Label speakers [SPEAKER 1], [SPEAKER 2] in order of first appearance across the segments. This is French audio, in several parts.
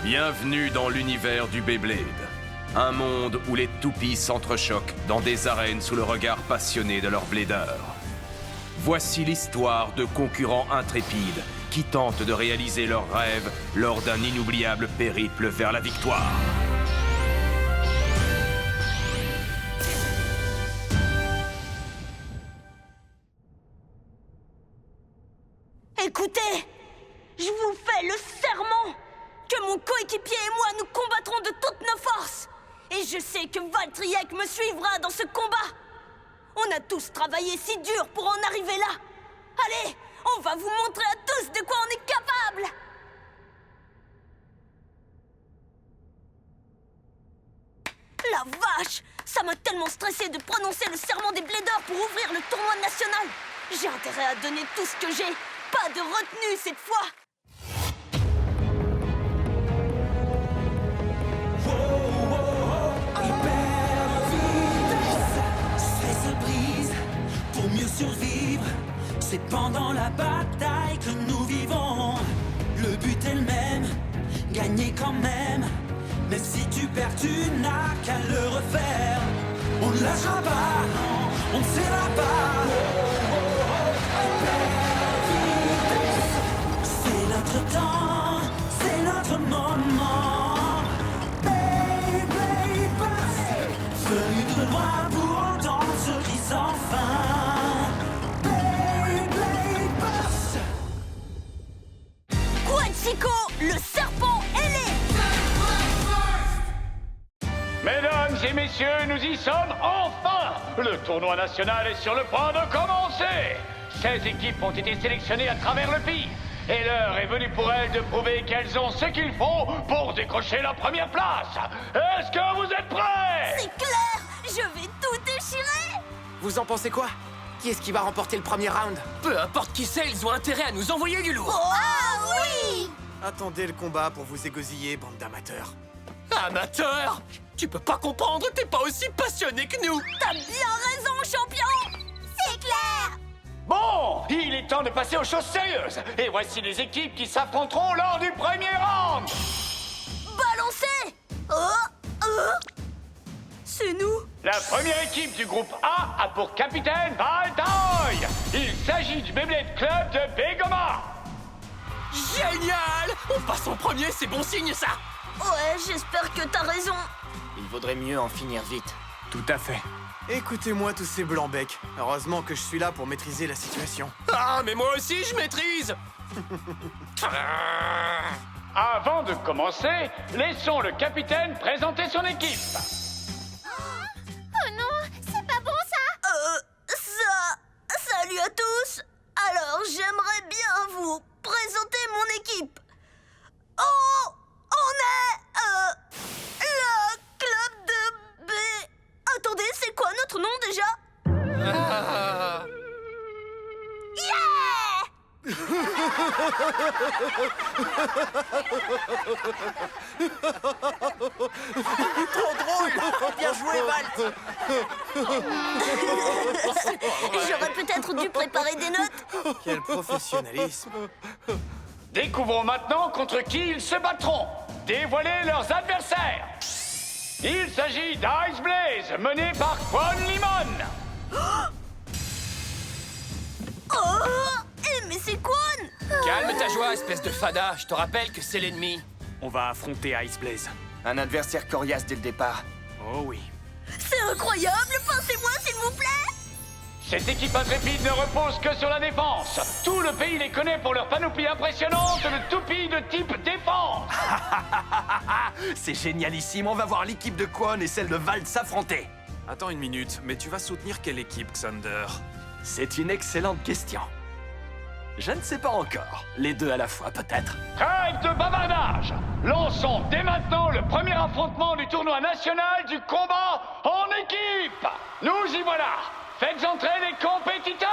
[SPEAKER 1] Bienvenue dans l'univers du Beyblade. Un monde où les toupies s'entrechoquent dans des arènes sous le regard passionné de leurs bladeurs. Voici l'histoire de concurrents intrépides qui tentent de réaliser leurs rêves lors d'un inoubliable périple vers la victoire.
[SPEAKER 2] Écoutez, je vous fais le serment que mon coéquipier et moi nous combattrons de toutes nos forces. Et je sais que Valtryek me suivra dans ce combat. On a tous travaillé si dur pour en arriver là. Allez, on va vous montrer à tous de quoi on est capable. La vache, ça m'a tellement stressé de prononcer le serment des Bladeurs pour ouvrir le tournoi national. J'ai intérêt à donner tout ce que j'ai. Pas de retenue cette fois.
[SPEAKER 3] Pour mieux survivre, c'est pendant la bataille que nous vivons. Le but est le même, gagner quand même. Même si tu perds, tu n'as qu'à le refaire. On ne lâchera pas, on ne cédera pas. C'est notre temps, c'est notre moment. Beyblade Burst, venu de loin pour entendre ce cri sans fin. Beyblade Burst.
[SPEAKER 2] Quetzalcoatl, le serpent ailé.
[SPEAKER 4] Mesdames et messieurs, nous y sommes enfin! Le tournoi national est sur le point de commencer! 16 équipes ont été sélectionnées à travers le pays. Et l'heure est venue pour elles de prouver qu'elles ont ce qu'il faut pour décrocher la première place. Est-ce que vous êtes prêts?
[SPEAKER 2] C'est clair, je vais tout déchirer.
[SPEAKER 5] Vous en pensez quoi? Qui est-ce qui va remporter le premier round?
[SPEAKER 6] Peu importe qui c'est, ils ont intérêt à nous envoyer du lourd.
[SPEAKER 2] Ah oui.
[SPEAKER 5] Attendez le combat pour vous égosiller, bande d'amateurs.
[SPEAKER 6] Amateur! Tu peux pas comprendre, t'es pas aussi passionné que nous.
[SPEAKER 2] T'as bien raison, champion. C'est clair.
[SPEAKER 4] Bon, il est temps de passer aux choses sérieuses. Et voici les équipes qui s'affronteront lors du premier round.
[SPEAKER 2] Balancez. C'est nous.
[SPEAKER 4] La première équipe du groupe A a pour capitaine Valtryek. Il s'agit du Beyblade Club de Begoma.
[SPEAKER 6] Génial! On passe en premier, c'est bon signe ça.
[SPEAKER 2] Ouais, j'espère que t'as raison.
[SPEAKER 5] Il vaudrait mieux en finir vite.
[SPEAKER 1] Tout à fait.
[SPEAKER 5] Écoutez-moi tous ces blancs-becs. Heureusement que je suis là pour maîtriser la situation.
[SPEAKER 6] Ah, mais moi aussi je maîtrise.
[SPEAKER 4] Avant de commencer, laissons le capitaine présenter son équipe.
[SPEAKER 2] Oh non, c'est pas bon ça. Salut à tous. Alors, j'aimerais bien vous présenter mon équipe. Oh, on est le club de B. Attendez, c'est quoi notre nom déjà? Yeah!
[SPEAKER 5] Trop drôle! Bien joué, Valt!
[SPEAKER 2] J'aurais peut-être dû préparer des notes.
[SPEAKER 5] Quel professionnalisme!
[SPEAKER 4] Découvrons maintenant contre qui ils se battront. Dévoilez leurs adversaires. Il s'agit d'Ice Blaze, mené par Quan Limon.
[SPEAKER 2] Mais c'est Quan?
[SPEAKER 6] Calme ta joie, espèce de fada. Je te rappelle que c'est l'ennemi.
[SPEAKER 1] On va affronter Ice Blaze.
[SPEAKER 5] Un adversaire coriace dès le départ.
[SPEAKER 1] Oh oui.
[SPEAKER 2] C'est incroyable, pincez-moi s'il vous plaît.
[SPEAKER 4] Cette équipe intrépide ne repose que sur la défense. Tout le pays les connaît pour leur panoplie impressionnante de toupies de type défense.
[SPEAKER 1] C'est génialissime, on va voir l'équipe de Quan et celle de Valt s'affronter.
[SPEAKER 7] Attends une minute, mais tu vas soutenir quelle équipe, Xander?
[SPEAKER 1] C'est une excellente question. Je ne sais pas encore. Les deux à la fois, peut-être.
[SPEAKER 4] Trêve de bavardage. Lançons dès maintenant le premier affrontement du tournoi national du combat en équipe. Nous y voilà. Faites entrer les compétiteurs.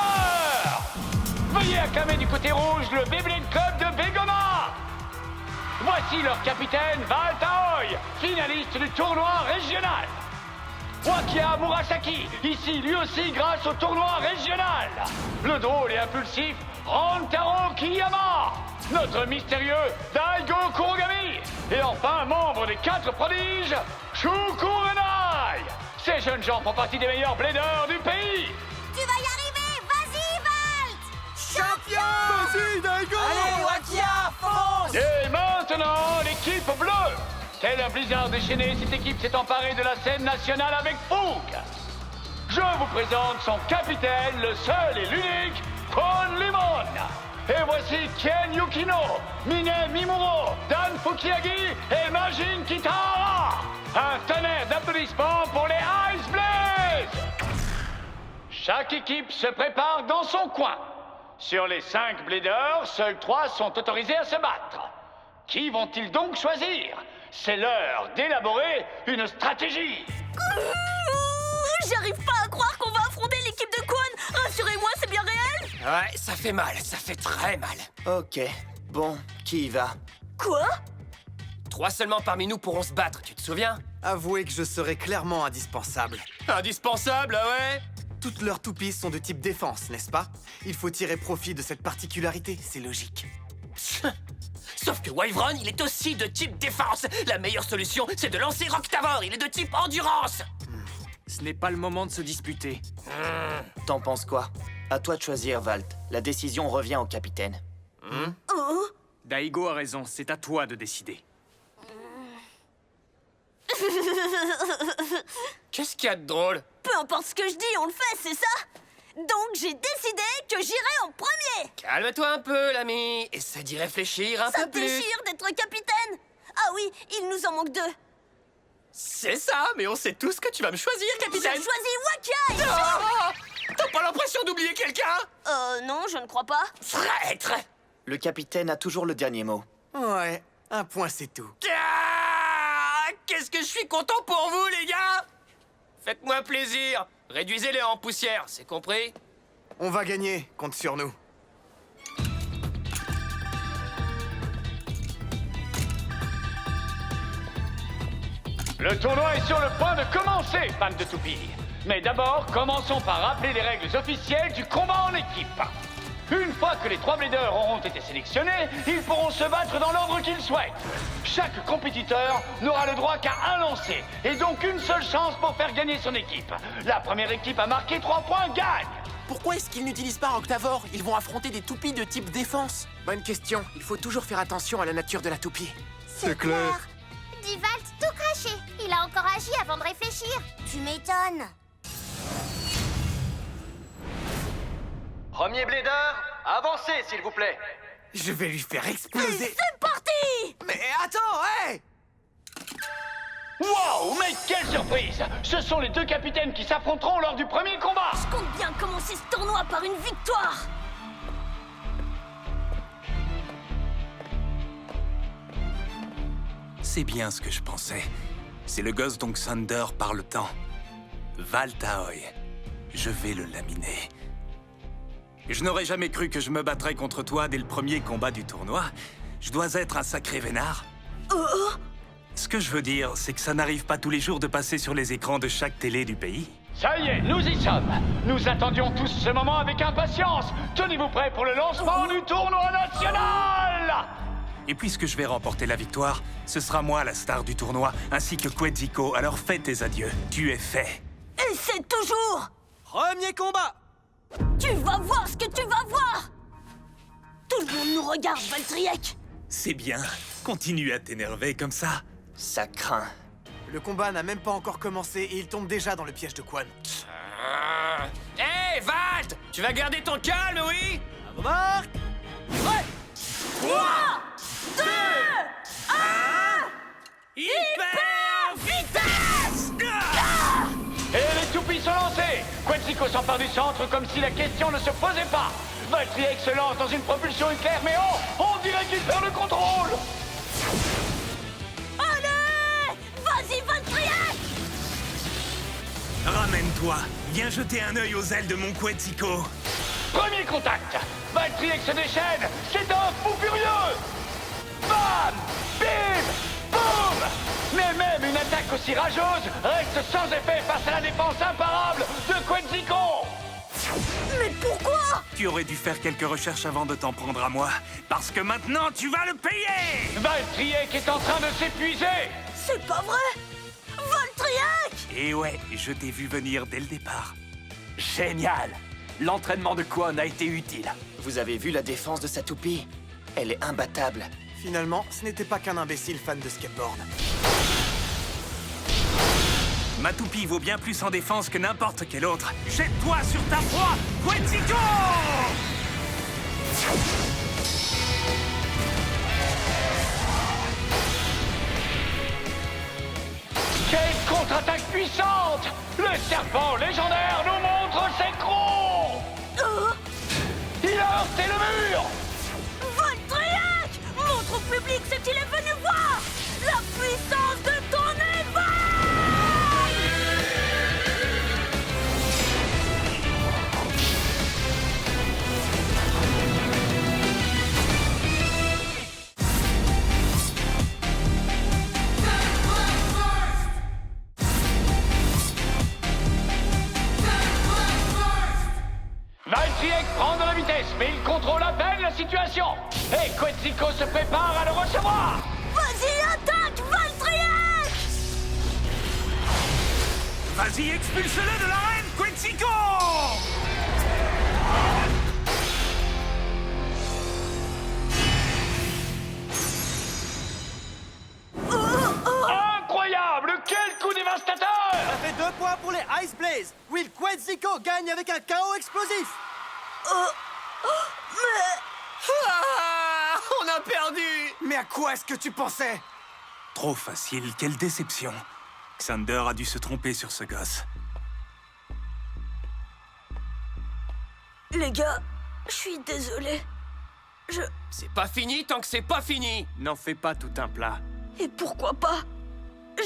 [SPEAKER 4] Veuillez acclamer du côté rouge le Beyblade Club de Begoma. Voici leur capitaine Valtryek, finaliste du tournoi régional. Wakia Murasaki, ici lui aussi grâce au tournoi régional. Le drôle et impulsif Rantaro Kiyama, notre mystérieux Daigo Kurogami. Et enfin, membre des 4 prodiges, Shukurenai. Ces jeunes gens font partie des meilleurs bladers du pays.
[SPEAKER 2] Tu vas y arriver! Vas-y, Valt!
[SPEAKER 5] Champion! Vas-y, Daigo!
[SPEAKER 6] Allez, Wakia, fonce!
[SPEAKER 4] Et maintenant, l'équipe bleue. Tel un blizzard déchaîné, cette équipe s'est emparée de la scène nationale avec fougue. Je vous présente son capitaine, le seul et l'unique, Kon Limon. Et voici Ken Yukino, Mine Mimuro, Dan Fukiagi et Majin Kitahara. Un tonnerre d'applaudissements pour les Ice Blaze. Chaque équipe se prépare dans son coin. Sur les 5 bladers, seuls 3 sont autorisés à se battre. Qui vont-ils donc choisir? C'est l'heure d'élaborer une stratégie.
[SPEAKER 2] J'arrive pas à croire qu'on va affronter l'équipe de Kwon. Rassurez-moi, c'est bien réel?
[SPEAKER 6] Ouais, ça fait mal, ça fait très mal.
[SPEAKER 8] Ok, bon, qui y va?
[SPEAKER 2] Quoi?
[SPEAKER 6] 3 seulement parmi nous pourront se battre, tu te souviens?
[SPEAKER 5] Avouez que je serai clairement indispensable.
[SPEAKER 6] Indispensable, ah ouais?
[SPEAKER 5] Toutes leurs toupies sont de type défense, n'est-ce pas? Il faut tirer profit de cette particularité, c'est logique.
[SPEAKER 6] Sauf que Wyvern, il est aussi de type défense. La meilleure solution, c'est de lancer Roctavor, il est de type endurance.
[SPEAKER 9] Ce n'est pas le moment de se disputer.
[SPEAKER 8] T'en penses quoi? À toi de choisir, Valt. La décision revient au capitaine.
[SPEAKER 2] Oh?
[SPEAKER 9] Daigo a raison, c'est à toi de décider.
[SPEAKER 6] Qu'est-ce qu'il y a de drôle?
[SPEAKER 2] Peu importe ce que je dis, on le fait, c'est ça? Donc j'ai décidé que j'irai en premier!
[SPEAKER 6] Calme-toi un peu, l'ami. Essaie d'y réfléchir un
[SPEAKER 2] Ça
[SPEAKER 6] peu plus.
[SPEAKER 2] déchire d'être capitaine! Ah oui, il nous en manque 2.
[SPEAKER 6] C'est ça, mais on sait tous que tu vas me choisir,
[SPEAKER 2] J'ai
[SPEAKER 6] capitaine.
[SPEAKER 2] choisi Wakia!
[SPEAKER 6] Ah, t'as pas l'impression d'oublier quelqu'un?
[SPEAKER 2] Non, je ne crois pas.
[SPEAKER 6] Traître!
[SPEAKER 8] Le capitaine a toujours le dernier mot.
[SPEAKER 5] Ouais, un point c'est tout.
[SPEAKER 6] Ah, qu'est-ce que je suis content pour vous, les gars! Faites-moi plaisir. Réduisez-les en poussière, c'est compris?
[SPEAKER 5] On va gagner, compte sur nous.
[SPEAKER 4] Le tournoi est sur le point de commencer, fans de Toupie. Mais d'abord, commençons par rappeler les règles officielles du combat en équipe. Une fois que les 3 bladers auront été sélectionnés, ils pourront se battre dans l'ordre qu'ils souhaitent. Chaque compétiteur n'aura le droit qu'à un lancer, et donc une seule chance pour faire gagner son équipe. La première équipe à marquer 3 points gagne.
[SPEAKER 10] Pourquoi est-ce qu'ils n'utilisent pas Octavor? Ils vont affronter des toupies de type défense. Bonne question. Il faut toujours faire attention à la nature de la toupie.
[SPEAKER 5] C'est clair.
[SPEAKER 2] Dit Valt tout craché. Il a encore agi avant de réfléchir. Tu m'étonnes.
[SPEAKER 11] Premier blader, avancez s'il vous plaît.
[SPEAKER 5] Je vais lui faire exploser.
[SPEAKER 2] C'est parti!
[SPEAKER 5] Mais attends, hey!
[SPEAKER 4] Wow, mais quelle surprise! Ce sont les 2 capitaines qui s'affronteront lors du premier combat.
[SPEAKER 2] Je compte bien commencer ce tournoi par une victoire.
[SPEAKER 7] C'est bien ce que je pensais. C'est le gosse dont Xander parle tant. Valtaoy. Je vais le laminer. Je n'aurais jamais cru que je me battrais contre toi dès le premier combat du tournoi. Je dois être un sacré vénard. Ce que je veux dire, c'est que ça n'arrive pas tous les jours de passer sur les écrans de chaque télé du pays.
[SPEAKER 4] Ça y est, nous y sommes. Nous attendions tous ce moment avec impatience. Tenez-vous prêts pour le lancement du tournoi national.
[SPEAKER 7] Et puisque je vais remporter la victoire, ce sera moi la star du tournoi, ainsi que Quetziko. Alors fais tes adieux. Tu es fait.
[SPEAKER 2] Et c'est toujours...
[SPEAKER 10] Premier combat!
[SPEAKER 2] Tu vas voir ce que tu vas voir! Tout le monde nous regarde, Valtriek!
[SPEAKER 7] C'est bien. Continue à t'énerver comme ça.
[SPEAKER 8] Ça craint.
[SPEAKER 5] Le combat n'a même pas encore commencé et il tombe déjà dans le piège de Kwon.
[SPEAKER 6] Hé, Valt! Tu vas garder ton calme, oui?
[SPEAKER 10] Remarque!
[SPEAKER 2] 3, 2, 1...
[SPEAKER 6] Hyper vitesse!
[SPEAKER 4] Et les toupies sont lancés. Quetziko s'empare du centre comme si la question ne se posait pas. Valtriek se lance dans une propulsion éclair, mais on dirait qu'il perd le contrôle.
[SPEAKER 2] Allez! Vas-y, Valtriek!
[SPEAKER 7] Ramène-toi. Viens jeter un œil aux ailes de mon Quetziko.
[SPEAKER 4] Premier contact. Valtriek se déchaîne. C'est un fou furieux. Bam! Bim! Boum! Mais même une attaque aussi rageuse reste sans effet face à la défense imparable de Quetziko.
[SPEAKER 2] Mais pourquoi?
[SPEAKER 7] Tu aurais dû faire quelques recherches avant de t'en prendre à moi, parce que maintenant tu vas le payer!
[SPEAKER 4] Valtryek est en train de s'épuiser!
[SPEAKER 2] C'est pas vrai! Valtryek!
[SPEAKER 7] Et ouais, je t'ai vu venir dès le départ.
[SPEAKER 9] Génial! L'entraînement de Kwon a été utile.
[SPEAKER 8] Vous avez vu la défense de sa toupie? Elle est imbattable.
[SPEAKER 5] Finalement, ce n'était pas qu'un imbécile fan de skateboard.
[SPEAKER 7] Ma toupie vaut bien plus en défense que n'importe quel autre. Jette-toi sur ta proie, Quetzalcoatl!
[SPEAKER 4] Quelle contre-attaque puissante! Le serpent légendaire nous montre ses crocs! Il a heurté le mur!
[SPEAKER 2] Valtryek! Montre au public ce qu'il est venu voir! La puissance de ton éveil!
[SPEAKER 4] Valtryek prend de la vitesse, mais il contrôle à peine la situation. Et Quetzalcoatl se prépare à le recevoir.
[SPEAKER 2] Vas-y, attaque, Valtryek!
[SPEAKER 7] Vas-y, expulse-le de l'arène, Quetzalcoatl!
[SPEAKER 4] Incroyable! Quel coup dévastateur!
[SPEAKER 11] Ça fait 2 points pour les Ice Blaze. Will Quetzalcoatl gagne avec un KO explosif.
[SPEAKER 6] Ah, on a perdu!
[SPEAKER 5] Mais à quoi est-ce que tu pensais?
[SPEAKER 7] Trop facile, quelle déception. Xander a dû se tromper sur ce gosse.
[SPEAKER 2] Les gars, je suis désolé.
[SPEAKER 6] C'est pas fini tant que c'est pas fini!
[SPEAKER 9] N'en fais pas tout un plat.
[SPEAKER 2] Et pourquoi pas?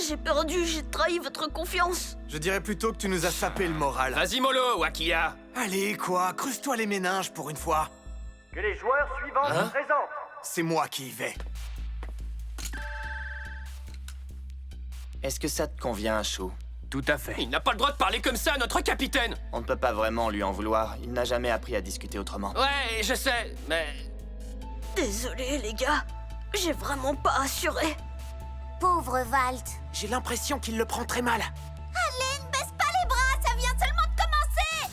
[SPEAKER 2] J'ai perdu, j'ai trahi votre confiance.
[SPEAKER 5] Je dirais plutôt que tu nous as sapé le moral.
[SPEAKER 6] Vas-y mollo, Wakia!
[SPEAKER 5] Allez, quoi, creuse-toi les méninges pour une fois.
[SPEAKER 11] Que les joueurs suivants se présentent.
[SPEAKER 5] C'est moi qui y vais.
[SPEAKER 8] Est-ce que ça te convient, Chou?
[SPEAKER 9] Tout à fait.
[SPEAKER 6] Il n'a pas le droit de parler comme ça à notre capitaine!
[SPEAKER 8] On ne peut pas vraiment lui en vouloir. Il n'a jamais appris à discuter autrement.
[SPEAKER 6] Ouais, je sais, mais...
[SPEAKER 2] Désolé, les gars. J'ai vraiment pas assuré.
[SPEAKER 12] Pauvre Valt.
[SPEAKER 10] J'ai l'impression qu'il le prend très mal.
[SPEAKER 12] Allez, ne baisse pas les bras, ça vient seulement de commencer.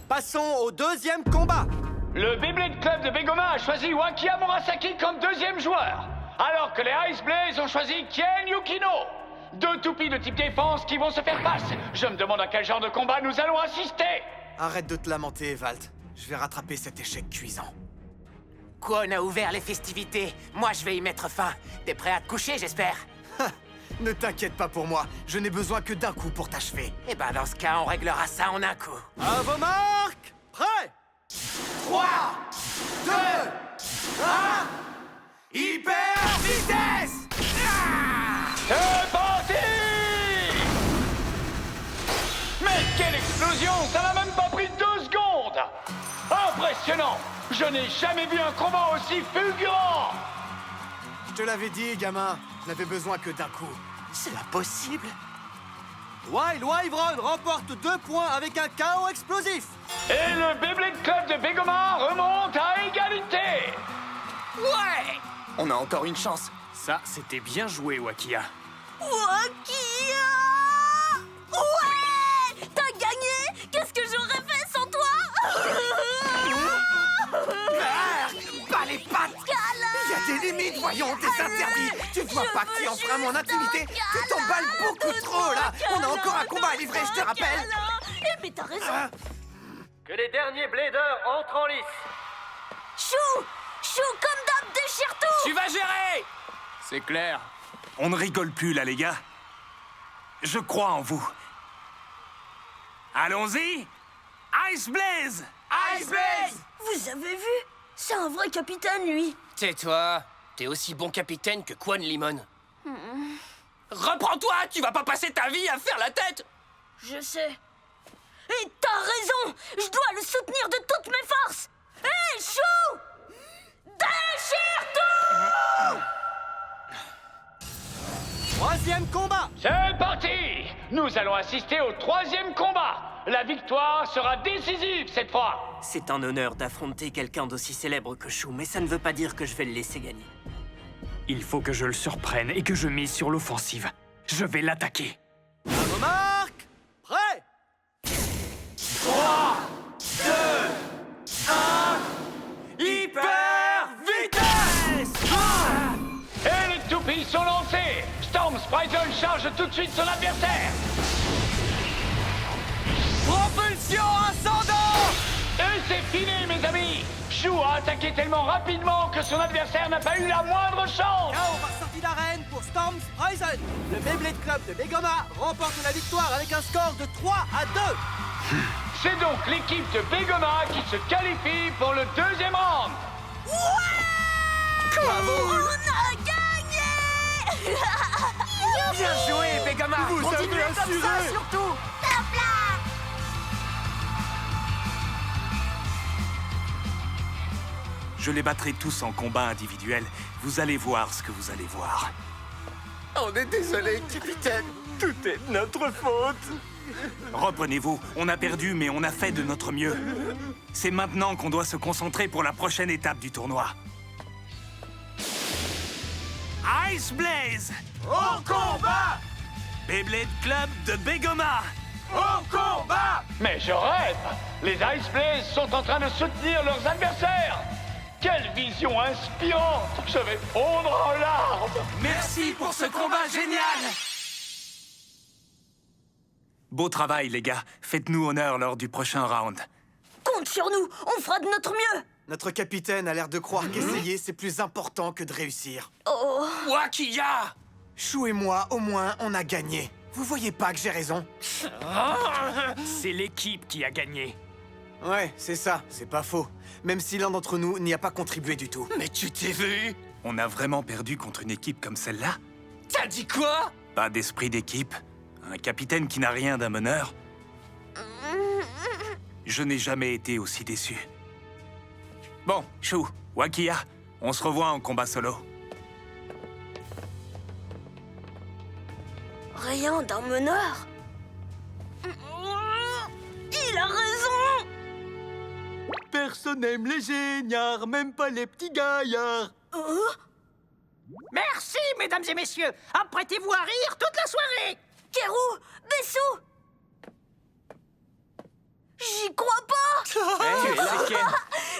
[SPEAKER 11] Passons au deuxième combat.
[SPEAKER 4] Le Beyblade Club de Begoma a choisi Wakia Murasaki comme deuxième joueur, alors que les Ice Blaze ont choisi Kien Yukino. 2 toupies de type défense qui vont se faire face. Je me demande à quel genre de combat nous allons assister.
[SPEAKER 5] Arrête de te lamenter, Valt. Je vais rattraper cet échec cuisant.
[SPEAKER 10] Kwon a ouvert les festivités. Moi, je vais y mettre fin. T'es prêt à te coucher, j'espère?
[SPEAKER 5] Ne t'inquiète pas pour moi. Je n'ai besoin que d'un coup pour t'achever.
[SPEAKER 10] Eh ben, dans ce cas, on réglera ça en un coup.
[SPEAKER 11] À vos marques. Prêt.
[SPEAKER 5] 3, 2, 1, hyper vitesse!
[SPEAKER 4] C'est parti! Mais quelle explosion! Ça n'a même pas pris 2 secondes! Impressionnant! Je n'ai jamais vu un combat aussi fulgurant!
[SPEAKER 5] Je te l'avais dit, gamin. Je n'avais besoin que d'un coup.
[SPEAKER 10] C'est impossible.
[SPEAKER 11] Wild Wyvern remporte 2 points avec un KO explosif.
[SPEAKER 4] Et le Beyblade Club de Begoma remonte à égalité!
[SPEAKER 6] Ouais!
[SPEAKER 8] On a encore une chance.
[SPEAKER 9] Ça, c'était bien joué, Wakia.
[SPEAKER 2] Wakia! Ouais! T'as gagné! Qu'est-ce que j'aurais fait sans toi?
[SPEAKER 5] Pas les pattes! Il y a des limites, voyons, des interdits! Tu vois pas que tu enfreins mon intimité? Tu t'emballes beaucoup trop, là! On a encore un combat à livrer, je te rappelle!
[SPEAKER 2] Eh, mais t'as raison!
[SPEAKER 11] Que les derniers bladers entrent en lice.
[SPEAKER 2] Chou! Chou, comme d'hab, déchire tout!
[SPEAKER 6] Tu vas gérer!
[SPEAKER 9] C'est clair.
[SPEAKER 7] On ne rigole plus, là, les gars. Je crois en vous. Allons-y! Ice Blaze!
[SPEAKER 5] Ice Blaze!
[SPEAKER 2] Vous avez vu? C'est un vrai capitaine, lui!
[SPEAKER 6] Tais-toi! T'es aussi bon capitaine que Kwon Limon. Reprends-toi! Tu vas pas passer ta vie à faire la tête!
[SPEAKER 2] Je sais. Et t'as raison! Je dois le soutenir de toutes mes forces! Hé, Chou! Déchire tout!
[SPEAKER 11] Troisième combat.
[SPEAKER 4] C'est parti! Nous allons assister au 3e combat. La victoire sera décisive cette fois.
[SPEAKER 6] C'est un honneur d'affronter quelqu'un d'aussi célèbre que Shu, mais ça ne veut pas dire que je vais le laisser gagner.
[SPEAKER 9] Il faut que je le surprenne et que je mise sur l'offensive. Je vais l'attaquer.
[SPEAKER 11] À vos marques. Prêt.
[SPEAKER 7] 3, 2, 1... Hyper vitesse!
[SPEAKER 4] Et les toupies sont lancés. Storm Sprison charge tout de suite son adversaire.
[SPEAKER 11] Propulsion ascendante.
[SPEAKER 4] Et c'est fini, mes amis. Shu a attaqué tellement rapidement que son adversaire n'a pas eu la moindre chance.
[SPEAKER 11] KO par sortie d'arène pour Storm Sprison. Le Beyblade Club de Begoma remporte la victoire avec un score de 3 à 2.
[SPEAKER 4] C'est donc l'équipe de Begoma qui se qualifie pour le deuxième round.
[SPEAKER 2] On a gagné.
[SPEAKER 10] Bien joué, Begoma!
[SPEAKER 11] Vous
[SPEAKER 10] Continuez
[SPEAKER 11] avez
[SPEAKER 10] comme ça,
[SPEAKER 11] assuré.
[SPEAKER 10] surtout!
[SPEAKER 2] Top là.
[SPEAKER 7] Je les battrai tous en combat individuel. Vous allez voir ce que vous allez voir.
[SPEAKER 10] On est désolé, capitaine. Tout est de notre faute.
[SPEAKER 7] Reprenez-vous, on a perdu, mais on a fait de notre mieux. C'est maintenant qu'on doit se concentrer pour la prochaine étape du tournoi. Ice Blaze!
[SPEAKER 11] Au combat.
[SPEAKER 7] Beyblade Club de Begoma!
[SPEAKER 11] Au combat.
[SPEAKER 4] Mais je rêve. Les Ice Blaze sont en train de soutenir leurs adversaires. Quelle vision inspirante. Je vais fondre en larmes.
[SPEAKER 7] Merci pour ce combat génial! Beau travail, les gars. Faites-nous honneur lors du prochain round.
[SPEAKER 2] Compte sur nous. On fera de notre mieux.
[SPEAKER 5] Notre capitaine a l'air de croire qu'essayer, c'est plus important que de réussir.
[SPEAKER 2] Oh.
[SPEAKER 6] Wakiya!
[SPEAKER 5] Shu et moi, au moins, on a gagné. Vous voyez pas que j'ai raison?
[SPEAKER 9] C'est l'équipe qui a gagné.
[SPEAKER 5] Ouais, c'est ça, c'est pas faux. Même si l'un d'entre nous n'y a pas contribué du tout.
[SPEAKER 6] Mais tu t'es vu?
[SPEAKER 7] On a vraiment perdu contre une équipe comme celle-là?
[SPEAKER 6] T'as dit quoi?
[SPEAKER 7] Pas d'esprit d'équipe? Un capitaine qui n'a rien d'un meneur? Je n'ai jamais été aussi déçu. Bon, Shu, Wakiya, on se revoit en combat solo.
[SPEAKER 2] Rien d'un meneur. Il a raison.
[SPEAKER 11] Personne n'aime les géniards, même pas les petits gaillards.
[SPEAKER 6] Merci, mesdames et messieurs! Apprêtez-vous à rire toute la soirée!
[SPEAKER 2] Kerou, Bessou. J'y crois pas.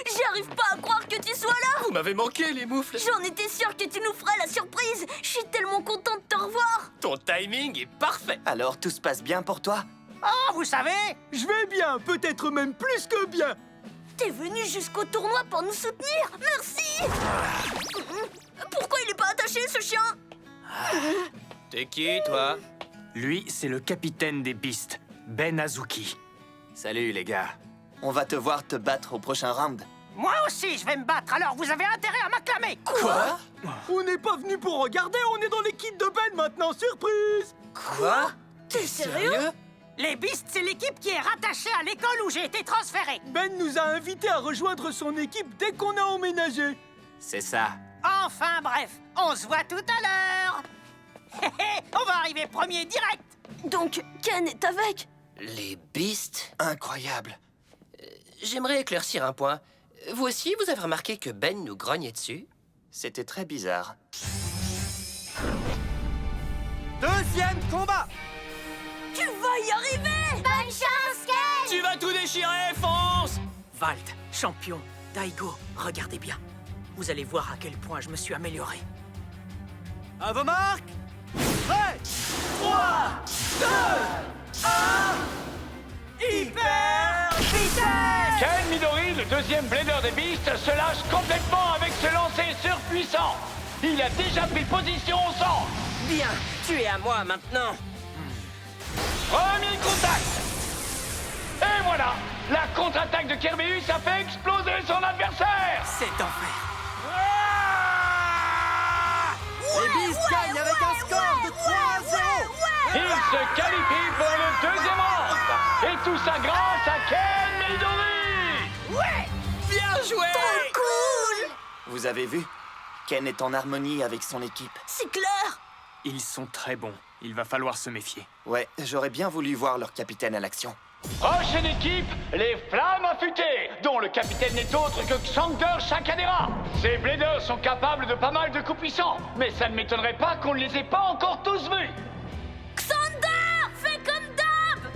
[SPEAKER 2] J'arrive pas à croire que tu sois là.
[SPEAKER 6] Vous m'avez manqué, les moufles!
[SPEAKER 2] J'en étais sûre que tu nous ferais la surprise. Je suis tellement contente de te revoir.
[SPEAKER 6] Ton timing est parfait!
[SPEAKER 8] Alors, tout se passe bien pour toi?
[SPEAKER 6] Oh, vous savez!
[SPEAKER 11] Je vais bien, peut-être même plus que bien.
[SPEAKER 2] T'es venu jusqu'au tournoi pour nous soutenir. Merci. Pourquoi il est pas attaché, ce chien?
[SPEAKER 6] T'es qui, toi?
[SPEAKER 9] Lui, c'est le capitaine des Beasts, Ben Azuki.
[SPEAKER 6] Salut, les gars.
[SPEAKER 8] On va te voir te battre au prochain round.
[SPEAKER 6] Moi aussi, je vais me battre, alors vous avez intérêt à m'acclamer!
[SPEAKER 8] Quoi?
[SPEAKER 11] On n'est pas venu pour regarder, on est dans l'équipe de Ben maintenant, surprise.
[SPEAKER 6] Quoi?
[SPEAKER 2] T'es sérieux?
[SPEAKER 6] Les Beasts, c'est l'équipe qui est rattachée à l'école où j'ai été transféré.
[SPEAKER 11] Ben nous a invités à rejoindre son équipe dès qu'on a emménagé.
[SPEAKER 6] C'est ça. Enfin bref, on se voit tout à l'heure. On va arriver premier direct.
[SPEAKER 2] Donc, Ken est avec?
[SPEAKER 13] Les Beasts?
[SPEAKER 8] Incroyable.
[SPEAKER 13] J'aimerais éclaircir un point. Vous aussi, vous avez remarqué que Ben nous grognait dessus?
[SPEAKER 8] C'était très bizarre.
[SPEAKER 11] Deuxième combat.
[SPEAKER 2] Tu vas y arriver.
[SPEAKER 12] Bonne chance, Ken!
[SPEAKER 6] Tu vas tout déchirer, fonce!
[SPEAKER 14] Valt, champion, Daigo, regardez bien. Vous allez voir à quel point je me suis amélioré.
[SPEAKER 11] À vos marques. Prêt. 3, 2, 1... Hyper vitesse.
[SPEAKER 4] Ken Midori, le deuxième blader des Beasts, se lâche complètement avec ce lancer surpuissant. Il a déjà pris position au centre.
[SPEAKER 13] Bien, tu es à moi maintenant.
[SPEAKER 4] Premier contact. Et voilà, la contre-attaque de Kerbeus a fait exploser son adversaire.
[SPEAKER 14] C'est enfer.
[SPEAKER 11] Les Beasts gagnent avec un score de 3-0.
[SPEAKER 4] Il se qualifie pour le deuxième round. Et tout ça grâce à Ken Midori.
[SPEAKER 6] Ouais! Bien joué!
[SPEAKER 2] Trop cool.
[SPEAKER 8] Vous avez vu? Ken est en harmonie avec son équipe.
[SPEAKER 2] C'est clair.
[SPEAKER 9] Ils sont très bons. Il va falloir se méfier.
[SPEAKER 8] Ouais, j'aurais bien voulu voir leur capitaine à l'action.
[SPEAKER 4] Prochaine équipe, les Flammes Affûtées, dont le capitaine n'est autre que Xander Shakadera. Ces bladers sont capables de pas mal de coups puissants, mais ça ne m'étonnerait pas qu'on ne les ait pas encore tous vus.
[SPEAKER 2] Xander, fais comme d'hab!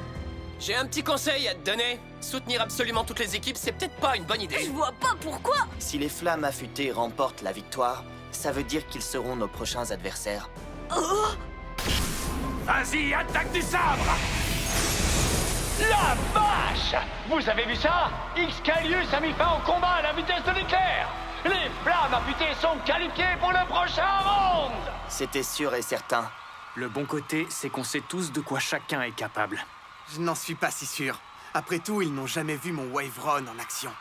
[SPEAKER 6] J'ai un petit conseil à te donner. Soutenir absolument toutes les équipes, c'est peut-être pas une bonne idée.
[SPEAKER 2] Je vois pas pourquoi!
[SPEAKER 8] Si les Flammes Affûtées remportent la victoire, ça veut dire qu'ils seront nos prochains adversaires.
[SPEAKER 2] Oh!
[SPEAKER 4] Vas-y, attaque du sabre! La vache! Vous avez vu ça? Excalius a mis fin au combat à la vitesse de l'éclair! Les Flammes Affûtées sont qualifiées pour le prochain round!
[SPEAKER 8] C'était sûr et certain.
[SPEAKER 9] Le bon côté, c'est qu'on sait tous de quoi chacun est capable.
[SPEAKER 5] Je n'en suis pas si sûr. Après tout, ils n'ont jamais vu mon Waveron en action.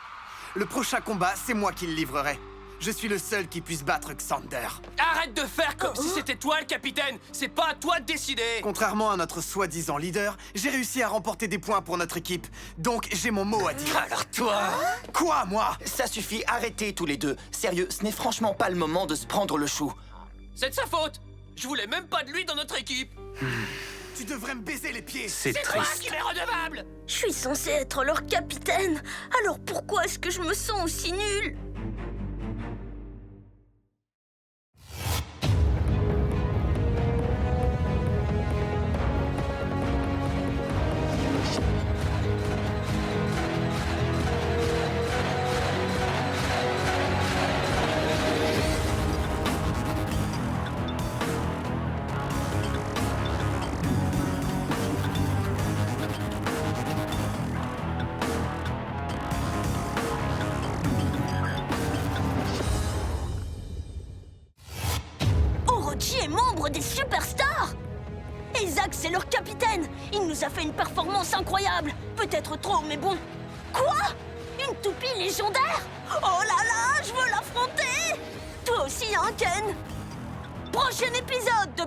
[SPEAKER 5] Le prochain combat, c'est moi qui le livrerai. Je suis le seul qui puisse battre Xander.
[SPEAKER 6] Arrête de faire comme si c'était toi le capitaine. C'est pas à toi de décider.
[SPEAKER 5] Contrairement à notre soi-disant leader, j'ai réussi à remporter des points pour notre équipe. Donc j'ai mon mot à dire.
[SPEAKER 6] Alors toi...
[SPEAKER 5] Quoi, moi?
[SPEAKER 8] Ça suffit, arrêtez tous les deux. Sérieux, ce n'est franchement pas le moment de se prendre le chou.
[SPEAKER 6] C'est de sa faute. Je voulais même pas de lui dans notre équipe.
[SPEAKER 5] Tu devrais me baiser les pieds.
[SPEAKER 9] C'est
[SPEAKER 6] toi
[SPEAKER 9] triste.
[SPEAKER 6] qui m'es redevable.
[SPEAKER 2] Je suis censée être leur capitaine. Alors pourquoi est-ce que je me sens aussi nulle? Orochi est membre des Superstars! Et Zack, c'est leur capitaine! Il nous a fait une performance incroyable! Peut-être trop, mais bon... Quoi? Une toupie légendaire? Oh là là, je veux l'affronter! Toi aussi, hein, Ken? Prochain épisode de